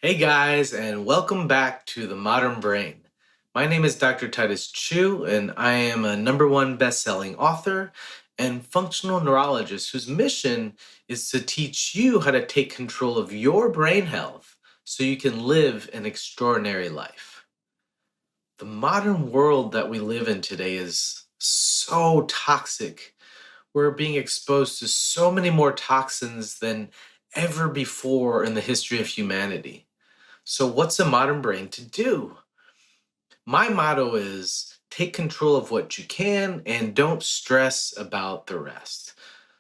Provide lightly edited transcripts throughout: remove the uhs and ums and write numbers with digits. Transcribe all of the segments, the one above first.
Hey guys, and welcome back to The Modern Brain. My name is Dr. Titus Chiu, and I am a #1 best-selling author and functional neurologist whose mission is to teach you how to take control of your brain health so you can live an extraordinary life. The modern world that we live in today is so toxic. We're being exposed to so many more toxins than ever before in the history of humanity. So, what's a modern brain to do? My motto is take control of what you can and don't stress about the rest.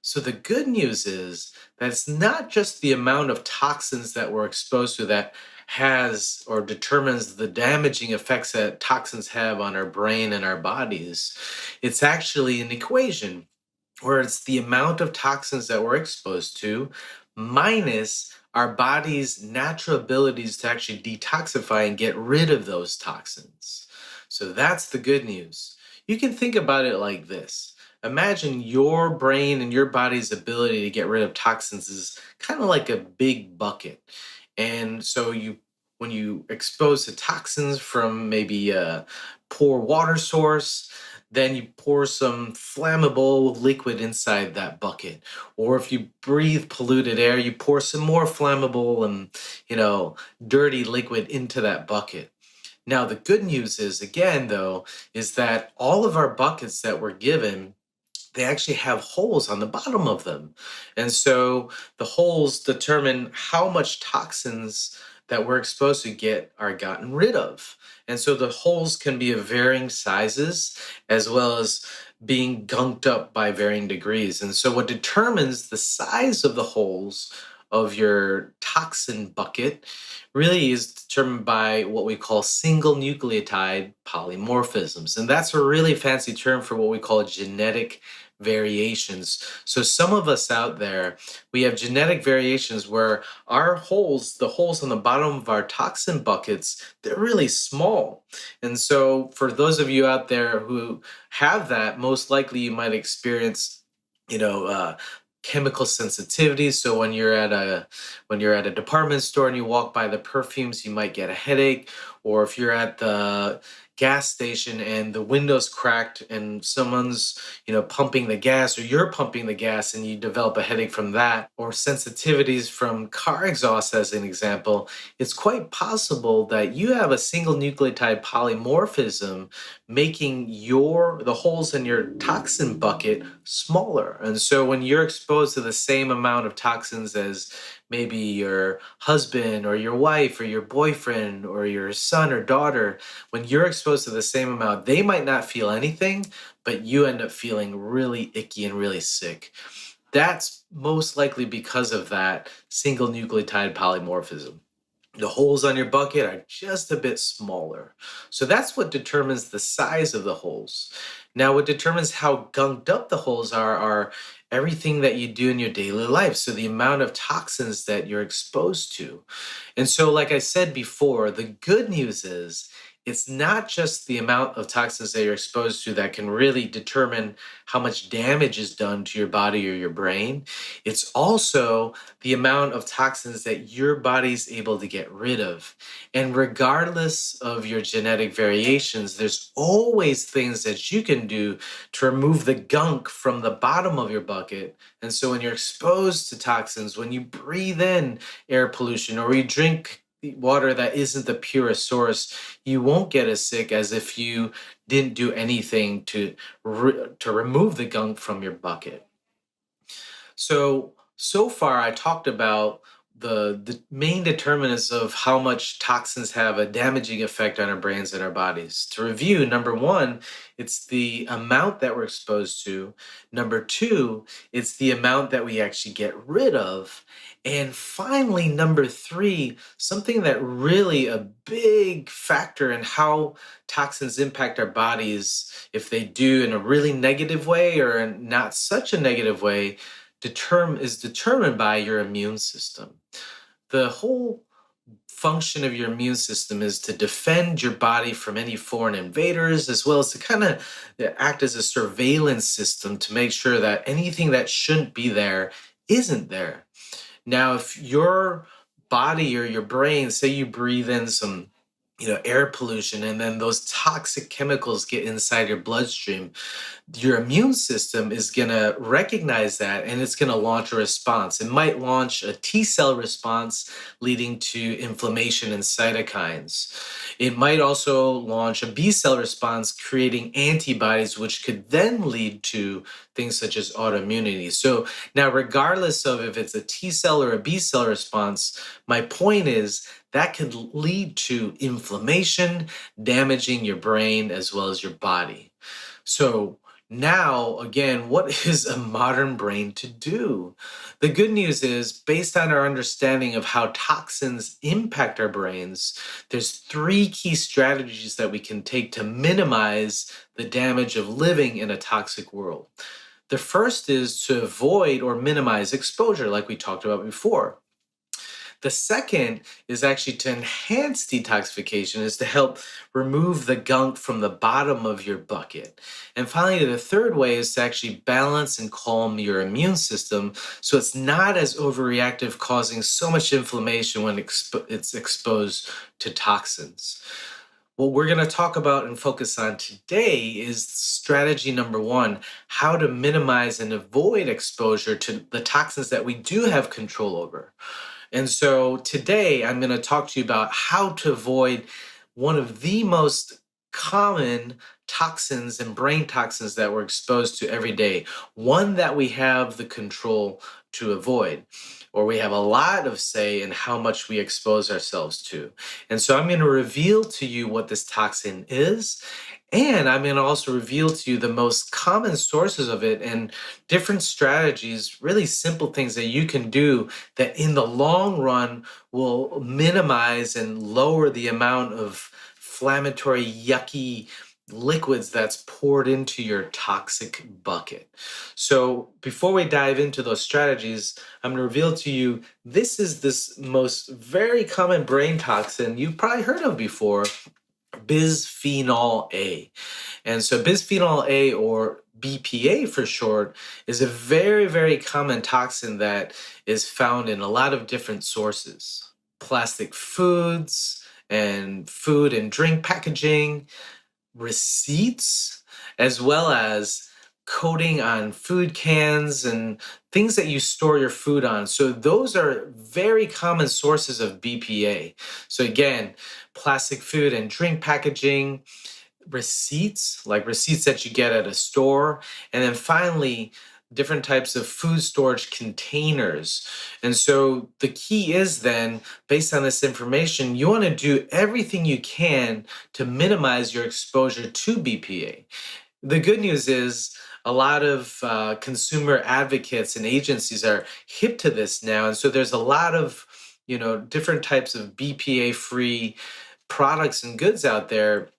So, the good news is that it's not just the amount of toxins that we're exposed to that has or determines the damaging effects that toxins have on our brain and our bodies. It's actually an equation where it's the amount of toxins that we're exposed to minus our body's natural abilities to actually detoxify and get rid of those toxins. So that's the good news. You can think about it like this. Imagine your brain and your body's ability to get rid of toxins is kind of like a big bucket. And so when you expose to toxins from maybe a poor water source, then you pour some flammable liquid inside that bucket. Or if you breathe polluted air, you pour some more flammable and, dirty liquid into that bucket. Now, the good news is, again, though, is that all of our buckets that we're given, they actually have holes on the bottom of them. And so the holes determine how much toxins that we're exposed to get are gotten rid of. And so the holes can be of varying sizes as well as being gunked up by varying degrees. And so what determines the size of the holes of your toxin bucket really is determined by what we call single nucleotide polymorphisms. And that's a really fancy term for what we call genetic variations. So some of us out there, we have genetic variations where our holes, the holes on the bottom of our toxin buckets, they're really small. And so for those of you out there who have that, most likely you might experience, you know, uh, chemical sensitivity. So when you're at a department store and you walk by the perfumes, you might get a headache. Or if you're at the gas station and the window's cracked and someone's pumping the gas, or you're pumping the gas and you develop a headache from that, or sensitivities from car exhaust as an example, it's quite possible that you have a single nucleotide polymorphism making the holes in your toxin bucket smaller. And so when you're exposed to the same amount of toxins as maybe your husband or your wife or your boyfriend or your son or daughter, when you're exposed to the same amount, they might not feel anything, but you end up feeling really icky and really sick. That's most likely because of that single nucleotide polymorphism. The holes on your bucket are just a bit smaller. So that's what determines the size of the holes. Now, what determines how gunked up the holes are everything that you do in your daily life. So the amount of toxins that you're exposed to. And so, like I said before, the good news is it's not just the amount of toxins that you're exposed to that can really determine how much damage is done to your body or your brain. It's also the amount of toxins that your body's able to get rid of. And regardless of your genetic variations, there's always things that you can do to remove the gunk from the bottom of your bucket. And so when you're exposed to toxins, when you breathe in air pollution or you drink water that isn't the purest source, you won't get as sick as if you didn't do anything to remove the gunk from your bucket. So far, I talked about the main determinants of how much toxins have a damaging effect on our brains and our bodies. To review, number one, it's the amount that we're exposed to. Number two, it's the amount that we actually get rid of. And finally, number three, something that really a big factor in how toxins impact our bodies, if they do in a really negative way or in not such a negative way, is determined by your immune system. The whole function of your immune system is to defend your body from any foreign invaders, as well as to kind of act as a surveillance system to make sure that anything that shouldn't be there isn't there. Now, if your body or your brain, say you breathe in some air pollution, and then those toxic chemicals get inside your bloodstream, your immune system is going to recognize that, and it's going to launch a response. It might launch a T cell response leading to inflammation and cytokines. It might also launch a B cell response creating antibodies, which could then lead to things such as autoimmunity. So now, regardless of if it's a T cell or a B cell response, my point is that could lead to inflammation, damaging your brain as well as your body. So now, again, what is a modern brain to do? The good news is, based on our understanding of how toxins impact our brains, there's three key strategies that we can take to minimize the damage of living in a toxic world. The first is to avoid or minimize exposure, like we talked about before. The second is actually to enhance detoxification, is to help remove the gunk from the bottom of your bucket. And finally, the third way is to actually balance and calm your immune system so it's not as overreactive, causing so much inflammation when it's exposed to toxins. What we're going to talk about and focus on today is strategy number one: how to minimize and avoid exposure to the toxins that we do have control over. And so today I'm going to talk to you about how to avoid one of the most common toxins and brain toxins that we're exposed to every day, one that we have the control to avoid, or we have a lot of say in how much we expose ourselves to. And so I'm going to reveal to you what this toxin is, and I'm going to also reveal to you the most common sources of it and different strategies, really simple things that you can do that in the long run will minimize and lower the amount of inflammatory, yucky liquids that's poured into your toxic bucket. So before we dive into those strategies, I'm going to reveal to you this most very common brain toxin you've probably heard of before: bisphenol A. And so bisphenol A, or BPA for short, is a very, very common toxin that is found in a lot of different sources. Plastic foods and food and drink packaging, receipts, as well as coating on food cans and things that you store your food on. So those are very common sources of BPA. So again, plastic food and drink packaging, receipts, like receipts that you get at a store, and then finally, different types of food storage containers. And so the key is then, based on this information, you want to do everything you can to minimize your exposure to BPA. The good news is a lot of consumer advocates and agencies are hip to this now. And so there's a lot of, different types of BPA-free products and goods out there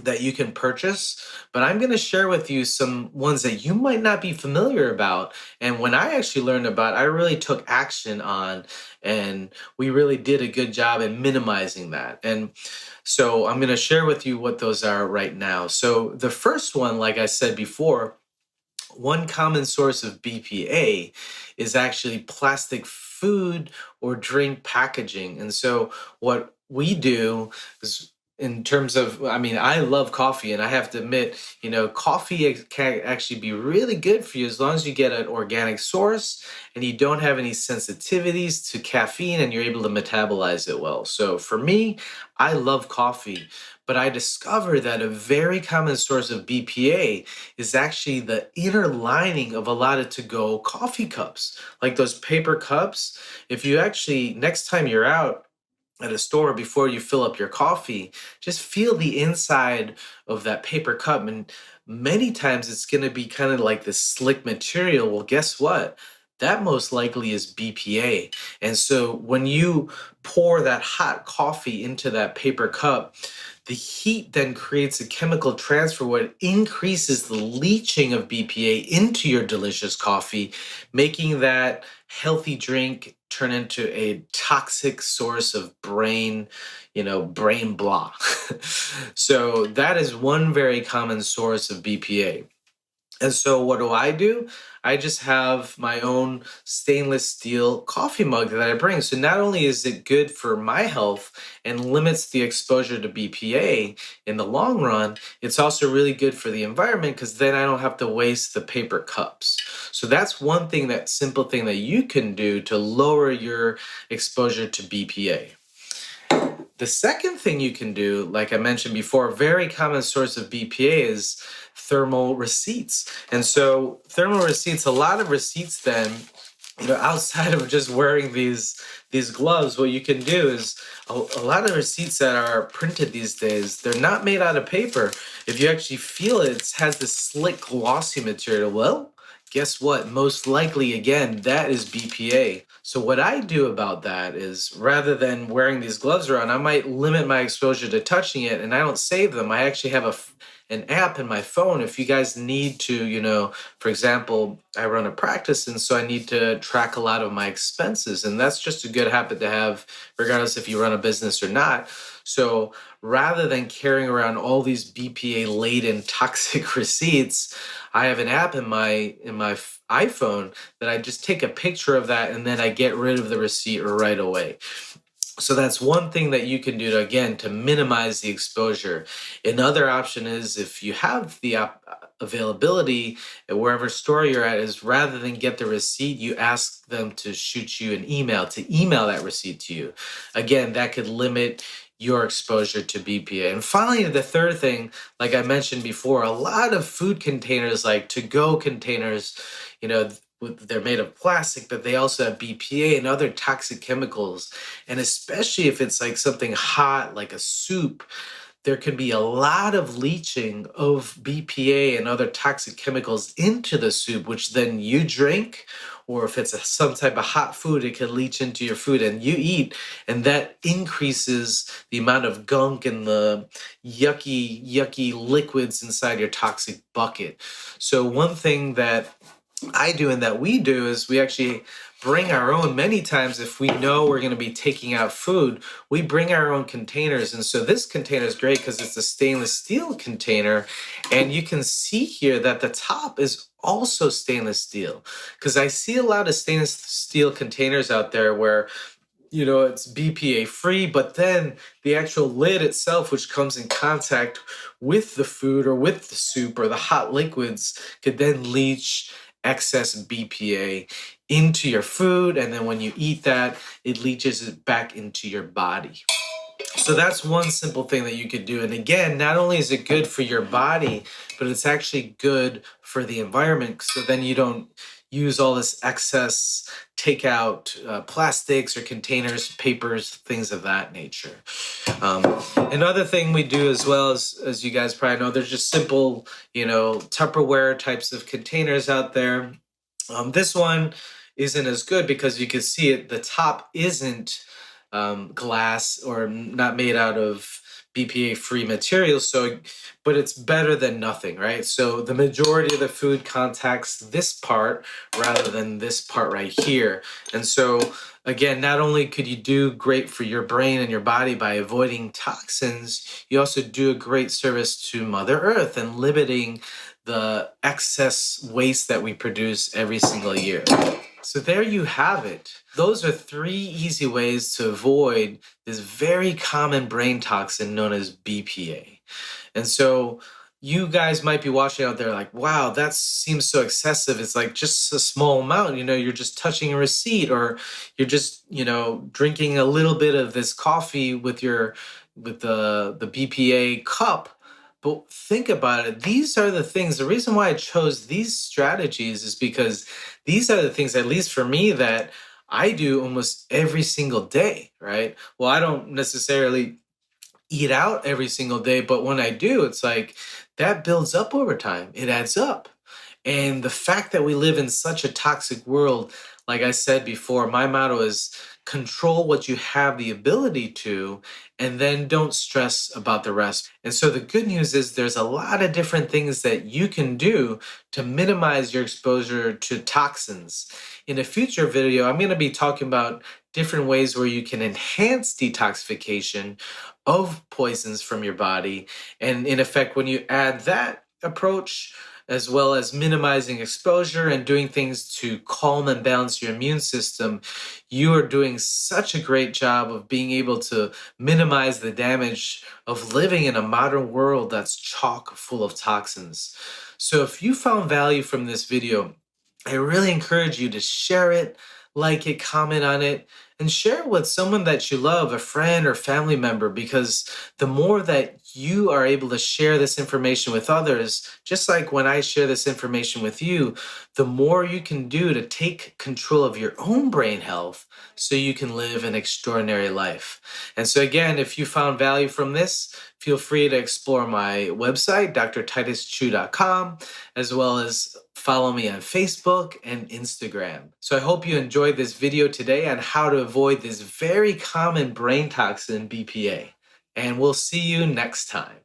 that you can purchase, but I'm going to share with you some ones that you might not be familiar about. And when I actually learned about, I really took action on, and we really did a good job in minimizing that. And so I'm going to share with you what those are right now. So the first one, like I said before, one common source of BPA is actually plastic food or drink packaging. And so what we do is, in terms of, I love coffee, and I have to admit, coffee can actually be really good for you as long as you get an organic source and you don't have any sensitivities to caffeine and you're able to metabolize it well. So for me, I love coffee, but I discovered that a very common source of BPA is actually the inner lining of a lot of to-go coffee cups, like those paper cups. If you actually, next time you're out at a store, before you fill up your coffee, just feel the inside of that paper cup. And many times it's going to be kind of like this slick material. Well, guess what? That most likely is BPA. And so when you pour that hot coffee into that paper cup, the heat then creates a chemical transfer where it increases the leaching of BPA into your delicious coffee, making that healthy drink turn into a toxic source of brain blah. So that is one very common source of BPA. And so what do? I just have my own stainless steel coffee mug that I bring. So not only is it good for my health and limits the exposure to BPA in the long run, it's also really good for the environment because then I don't have to waste the paper cups. So that's one thing, that simple thing that you can do to lower your exposure to BPA. The second thing you can do, like I mentioned before, a very common source of BPA is thermal receipts. And so thermal receipts, a lot of receipts then, outside of just wearing these gloves, what you can do is a lot of receipts that are printed these days, they're not made out of paper. If you actually feel it, it has this slick, glossy material. Well, guess what? Most likely, again, that is BPA. So what I do about that is, rather than wearing these gloves around, I might limit my exposure to touching it, and I don't save them. I actually have an app in my phone. If you guys need to, for example, I run a practice, and so I need to track a lot of my expenses, and that's just a good habit to have regardless if you run a business or not. So rather than carrying around all these BPA laden toxic receipts, I have an app in my iPhone that I just take a picture of that, and then I get rid of the receipt right away. So that's one thing that you can do to minimize the exposure. Another option is, if you have the availability at wherever store you're at, is rather than get the receipt, you ask them to shoot you an email, to email that receipt to you. Again, that could limit your exposure to BPA. And finally, the third thing, like I mentioned before, a lot of food containers, like to-go containers, they're made of plastic, but they also have BPA and other toxic chemicals. And especially if it's like something hot, like a soup, there can be a lot of leaching of BPA and other toxic chemicals into the soup, which then you drink, or if it's some type of hot food, it can leach into your food and you eat, and that increases the amount of gunk and the yucky liquids inside your toxic bucket. So one thing that I do and that we do is we actually bring our own. Many times, if we know we're going to be taking out food, we bring our own containers. And so this container is great because it's a stainless steel container. And you can see here that the top is also stainless steel, because I see a lot of stainless steel containers out there where it's BPA free, but then the actual lid itself, which comes in contact with the food or with the soup or the hot liquids, could then leach excess BPA into your food. And then when you eat that, it leaches it back into your body. So that's one simple thing that you could do. And again, not only is it good for your body, but it's actually good for the environment. So then you don't use all this excess takeout plastics or containers, papers, things of that nature. Another thing we do as well, as you guys probably know, there's just simple, Tupperware types of containers out there. This one isn't as good because you can see it, the top isn't glass or not made out of BPA-free materials. So, but it's better than nothing, right? So the majority of the food contacts this part rather than this part right here. And so again, not only could you do great for your brain and your body by avoiding toxins, you also do a great service to Mother Earth and limiting the excess waste that we produce every single year. So there you have it. Those are 3 easy ways to avoid this very common brain toxin known as BPA. And so you guys might be watching out there like, wow, that seems so excessive. It's like just a small amount, you're just touching a receipt, or you're just, drinking a little bit of this coffee with the BPA cup. But think about it. These are the things. The reason why I chose these strategies is because these are the things, at least for me, that I do almost every single day, right? Well, I don't necessarily eat out every single day, but when I do, it's like that builds up over time. It adds up. And the fact that we live in such a toxic world, like I said before, my motto is control what you have the ability to, and then don't stress about the rest. And so the good news is there's a lot of different things that you can do to minimize your exposure to toxins. In a future video, I'm going to be talking about different ways where you can enhance detoxification of poisons from your body. And in effect, when you add that approach, as well as minimizing exposure and doing things to calm and balance your immune system, you are doing such a great job of being able to minimize the damage of living in a modern world that's chock full of toxins. So if you found value from this video, I really encourage you to share it, like it, comment on it, and share it with someone that you love, a friend or family member, because the more that you are able to share this information with others, just like when I share this information with you, the more you can do to take control of your own brain health so you can live an extraordinary life. And so again, if you found value from this, feel free to explore my website, drtituschuu.com, as well as follow me on Facebook and Instagram. So I hope you enjoyed this video today on how to avoid this very common brain toxin, BPA. And we'll see you next time.